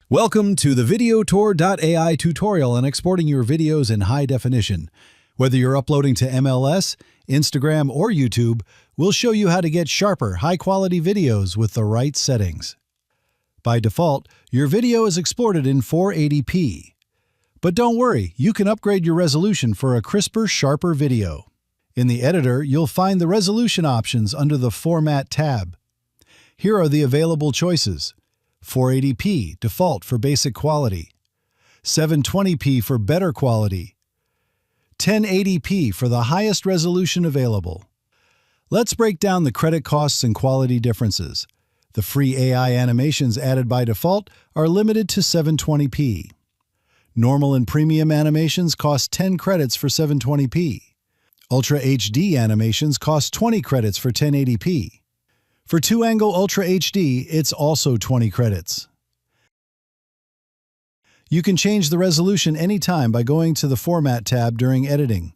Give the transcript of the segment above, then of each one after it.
Welcome to the Videotor.ai tutorial on exporting your videos in high definition. Whether you're uploading to MLS, Instagram, or YouTube, we'll show you how to get sharper, high-quality videos with the right settings. By default, your video is exported in 480p. But don't worry, you can upgrade your resolution for a crisper, sharper video. In the editor, you'll find the resolution options under the Format tab. Here are the available choices. 480p default for basic quality, 720p for better quality, 1080p for the highest resolution available. Let's break down the credit costs and quality differences. The free AI animations added by default are limited to 720p. Normal and premium animations cost 10 credits for 720p. Ultra HD animations cost 20 credits for 1080p. For 2-angle Ultra HD, it's also 20 credits. You can change the resolution anytime by going to the Format tab during editing.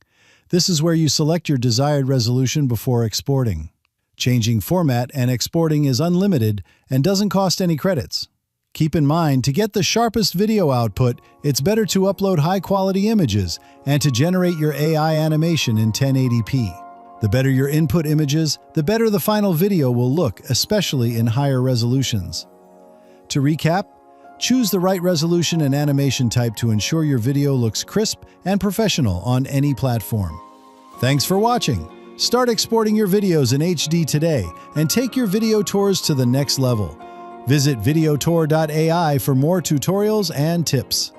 This is where you select your desired resolution before exporting. Changing format and exporting is unlimited and doesn't cost any credits. Keep in mind, to get the sharpest video output, it's better to upload high-quality images and to generate your AI animation in 1080p. The better your input images, the better the final video will look, especially in higher resolutions. To recap, choose the right resolution and animation type to ensure your video looks crisp and professional on any platform. Thanks for watching. Start exporting your videos in HD today and take your video tours to the next level. Visit Videotor.ai for more tutorials and tips.